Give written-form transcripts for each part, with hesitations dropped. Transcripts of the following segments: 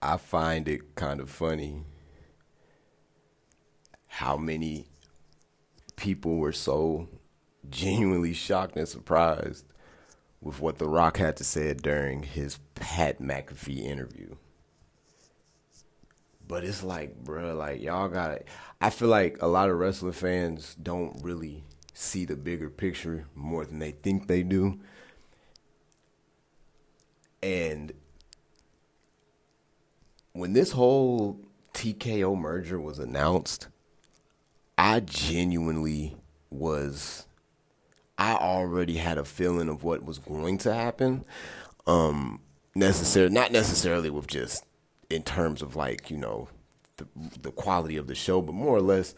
I find it kind of funny how many people were so genuinely shocked and surprised with what The Rock had to say during his Pat McAfee interview. But it's like, bruh, like y'all got to I feel like a lot of wrestling fans don't really see the bigger picture more than they think they do. And when this whole TKO merger was announced, I genuinely was I already had a feeling of what was going to happen. Not necessarily with just in terms of like, the the quality of the show, but more or less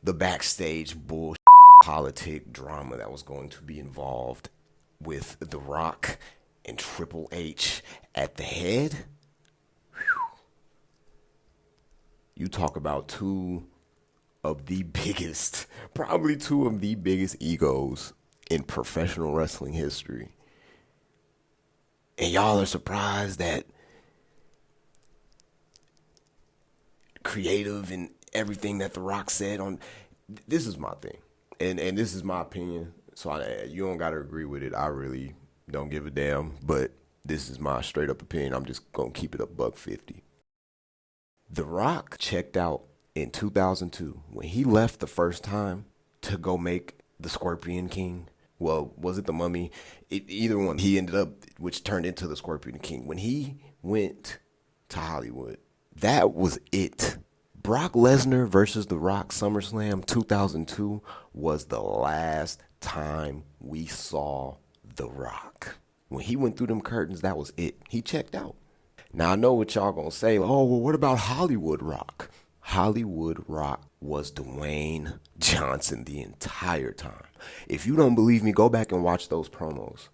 the backstage bullshit politic drama that was going to be involved with The Rock and Triple H at the head. You talk about probably two of the biggest egos in professional wrestling history. And y'all are surprised that creative and everything that The Rock said on this is my thing. And this is my opinion. So you don't got to agree with it. I really don't give a damn, but this is my straight up opinion. I'm just going to keep it a buck 50. The Rock checked out in 2002 when he left the first time to go make the Scorpion King. Well, was it the Mummy? Either one. He ended up, which turned into the Scorpion King. When he went to Hollywood, that was it. Brock Lesnar versus The Rock SummerSlam 2002 was the last time we saw The Rock. When he went through them curtains, that was it. He checked out. Now I know what y'all gonna say. Oh, well, what about Hollywood Rock? Hollywood Rock was Dwayne Johnson the entire time. If you don't believe me, go back and watch those promos.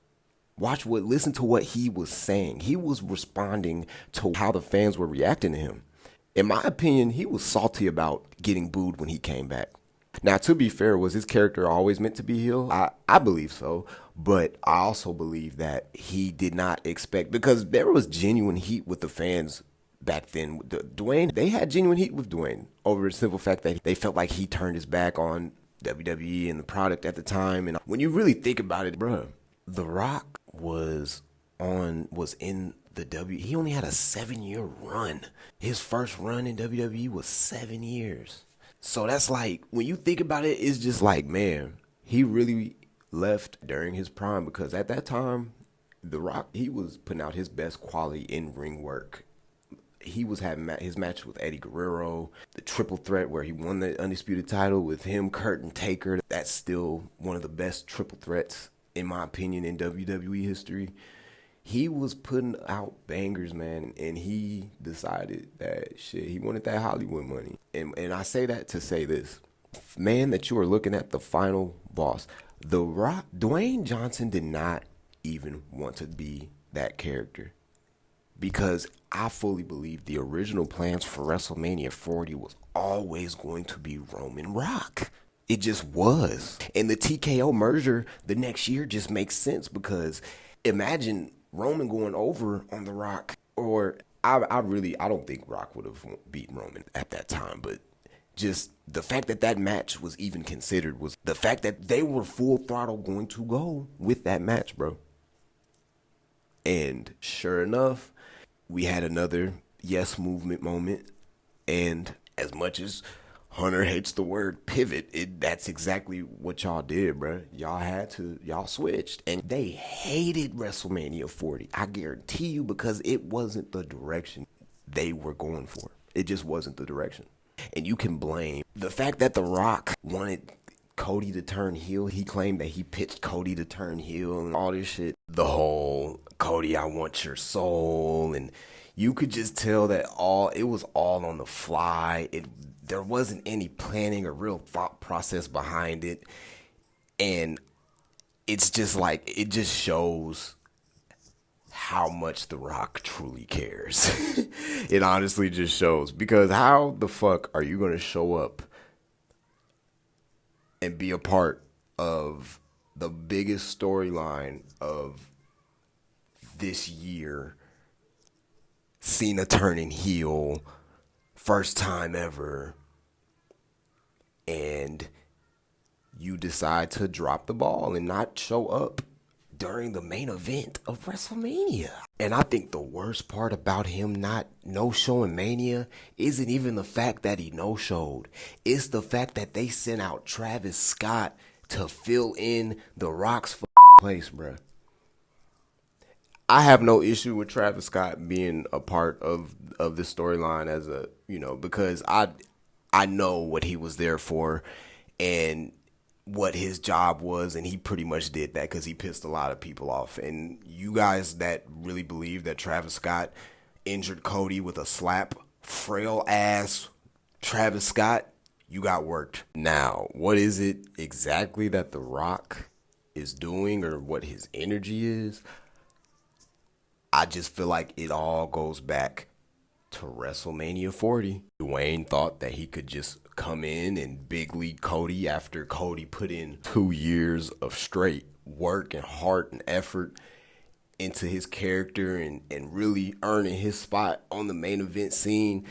Listen to what he was saying. He was responding to how the fans were reacting to him. In my opinion, he was salty about getting booed when he came back. Now, to be fair, was his character always meant to be heel? I believe so. But I also believe that he did not expect, because there was genuine heat with the fans back then. Dwayne, they had genuine heat with Dwayne over the simple fact that they felt like he turned his back on WWE and the product at the time. And when you really think about it, bruh, The Rock was in the he only had a 7-year run. His first run in WWE was 7 years. So that's like, when you think about it, it's just like, man, he really left during his prime, because at that time, The Rock, he was putting out his best quality in ring work. He was having his match with Eddie Guerrero, the triple threat where he won the undisputed title with him, Kurt, and Taker. That's still one of the best triple threats, in my opinion, in WWE history. He was putting out bangers, man, and he decided that shit, he wanted that Hollywood money. And I say that to say this. Man, that you are looking at the final boss. The Rock, Dwayne Johnson did not even want to be that character, because I fully believe the original plans for WrestleMania 40 was always going to be Roman Rock. It just was. And the TKO merger the next year just makes sense, because imagine Roman going over on The Rock. Or I don't think Rock would have beaten Roman at that time, but just the fact that that match was even considered was the fact that they were full throttle going to go with that match, bro. And sure enough, we had another yes movement moment. And as much as Hunter hates the word pivot, that's exactly what y'all did, bro. Y'all switched. And they hated WrestleMania 40. I guarantee you, because it wasn't the direction they were going for. It just wasn't the direction. And you can blame the fact that The Rock wanted Cody to turn heel. He claimed that he pitched Cody to turn heel and all this shit. The whole Cody, I want your soul. And you could just tell that it was all on the fly. There wasn't any planning or real thought process behind it. And it's just like, it just shows how much The Rock truly cares. It honestly just shows, because how the fuck are you going to show up and be a part of the biggest storyline of this year Cena turning heel, first time ever, and you decide to drop the ball and not show up during the main event of WrestleMania. And I think the worst part about him not no-showing Mania isn't even the fact that he no-showed. It's the fact that they sent out Travis Scott to fill in The Rock's place, bruh. I have no issue with Travis Scott being a part of this storyline as a, because I know what he was there for and what his job was, and he pretty much did that because he pissed a lot of people off. And you guys that really believe that Travis Scott injured Cody with a slap, frail ass Travis Scott, you got worked. Now, what is it exactly that The Rock is doing or what his energy is? I just feel like it all goes back to WrestleMania 40. Dwayne thought that he could just come in and big league Cody after Cody put in 2 years of straight work and heart and effort into his character and really earning his spot on the main event scene,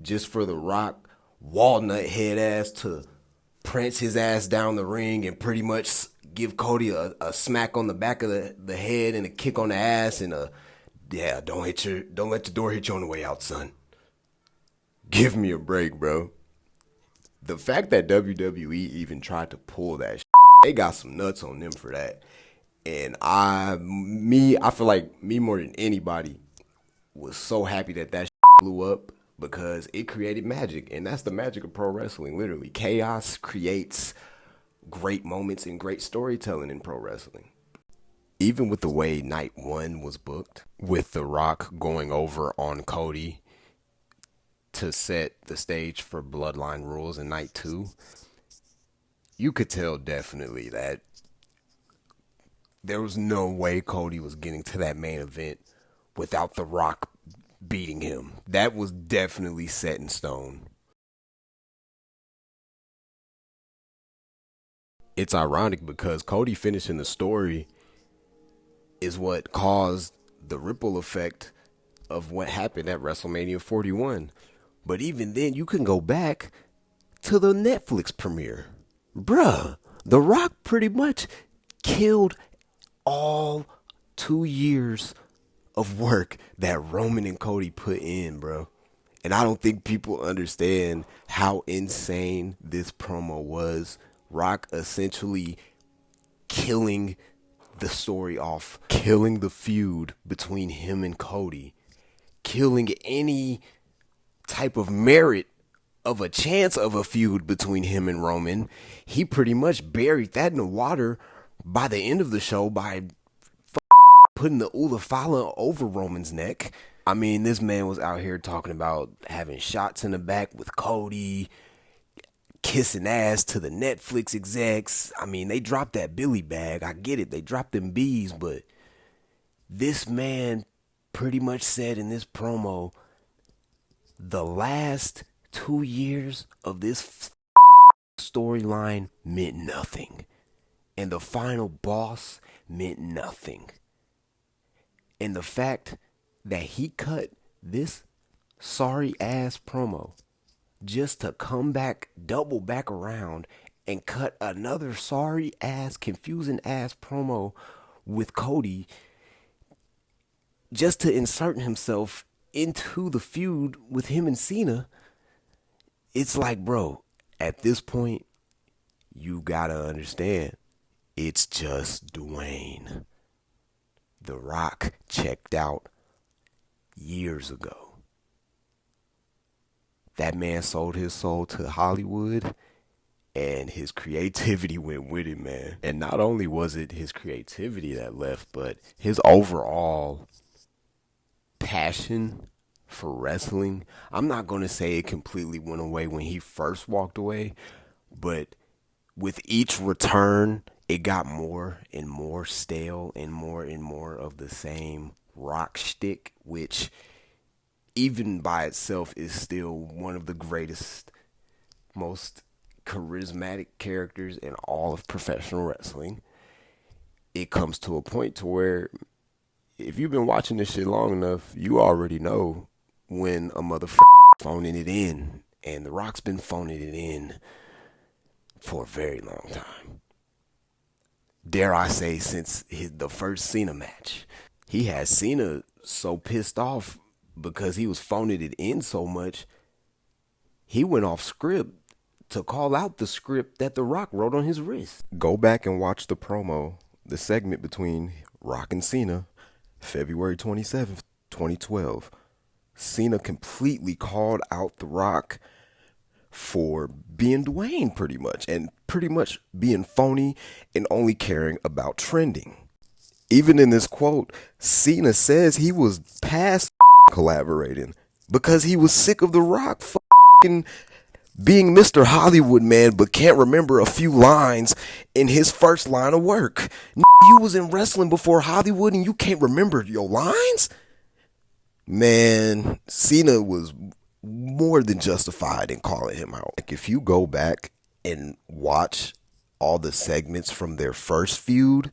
just for The Rock walnut head ass to prance his ass down the ring and pretty much give Cody a smack on the back of the head and a kick on the ass and don't let the door hit you on the way out, son. Give me a break, bro. The fact that WWE even tried to pull that shit, they got some nuts on them for that. And I feel like me more than anybody was so happy that shit blew up because it created magic. And that's the magic of pro wrestling, literally. Chaos creates great moments and great storytelling in pro wrestling. Even with the way night 1 was booked, with The Rock going over on Cody to set the stage for Bloodline Rules in night 2, you could tell definitely that there was no way Cody was getting to that main event without The Rock beating him. That was definitely set in stone. It's ironic because Cody finishing the story is what caused the ripple effect of what happened at WrestleMania 41. But even then, you can go back to the Netflix premiere. Bruh, The Rock pretty much killed all 2 years of work that Roman and Cody put in, bro. And I don't think people understand how insane this promo was. Rock essentially killing the story off, killing the feud between him and Cody, killing any type of merit of a chance of a feud between him and Roman. He pretty much buried that in the water by the end of the show by putting the Ulafala over Roman's neck. I mean, this man was out here talking about having shots in the back with Cody, kissing ass to the Netflix execs. I mean, they dropped that Billy bag. I get it. They dropped them bees, but this man pretty much said in this promo, the last 2 years of this storyline meant nothing. And the final boss meant nothing. And the fact that he cut this sorry ass promo just to come back, double back around and cut another sorry ass, confusing ass promo with Cody just to insert himself into the feud with him and Cena. It's like, bro, at this point, you gotta understand, it's just Dwayne. The Rock checked out years ago. That man sold his soul to Hollywood, and his creativity went with it, man. And not only was it his creativity that left, but his overall passion for wrestling. I'm not going to say it completely went away when he first walked away, but with each return, it got more and more stale and more of the same Rock shtick, which even by itself is still one of the greatest, most charismatic characters in all of professional wrestling. It comes to a point to where if you've been watching this shit long enough, you already know when a motherfucker phoning it in, and The Rock's been phoning it in for a very long time. Dare I say, since the first Cena match. He had Cena so pissed off because he was phoning it in so much, he went off script to call out the script that The Rock wrote on his wrist. Go back and watch the promo, the segment between Rock and Cena, February 27th, 2012. Cena completely called out The Rock for being Dwayne pretty much, and pretty much being phony and only caring about trending. Even in this quote, Cena says he was past collaborating because he was sick of The Rock being Mr. Hollywood man, but can't remember a few lines in his first line of work. You was in wrestling before Hollywood and you can't remember your lines? Man, Cena was more than justified in calling him out. Like, if you go back and watch all the segments from their first feud,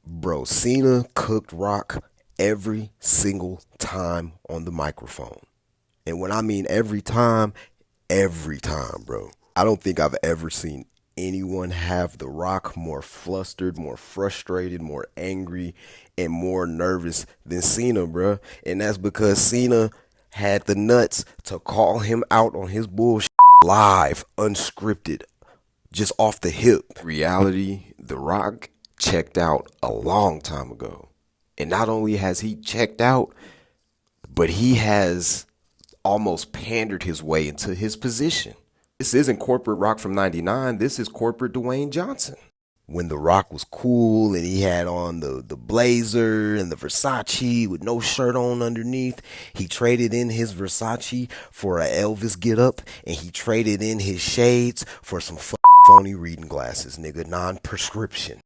bro, Cena cooked Rock every single time on the microphone. And when I mean every time, bro. I don't think I've ever seen anyone have The Rock more flustered, more frustrated, more angry, and more nervous than Cena, bro. And that's because Cena had the nuts to call him out on his bullshit live, unscripted, just off the hip. Reality, The Rock checked out a long time ago. And not only has he checked out, but he has almost pandered his way into his position. This isn't corporate Rock from 99. This is corporate Dwayne Johnson. When The Rock was cool and he had on the blazer and the Versace with no shirt on underneath, he traded in his Versace for a Elvis getup, and he traded in his shades for some phony reading glasses, nigga, non-prescription.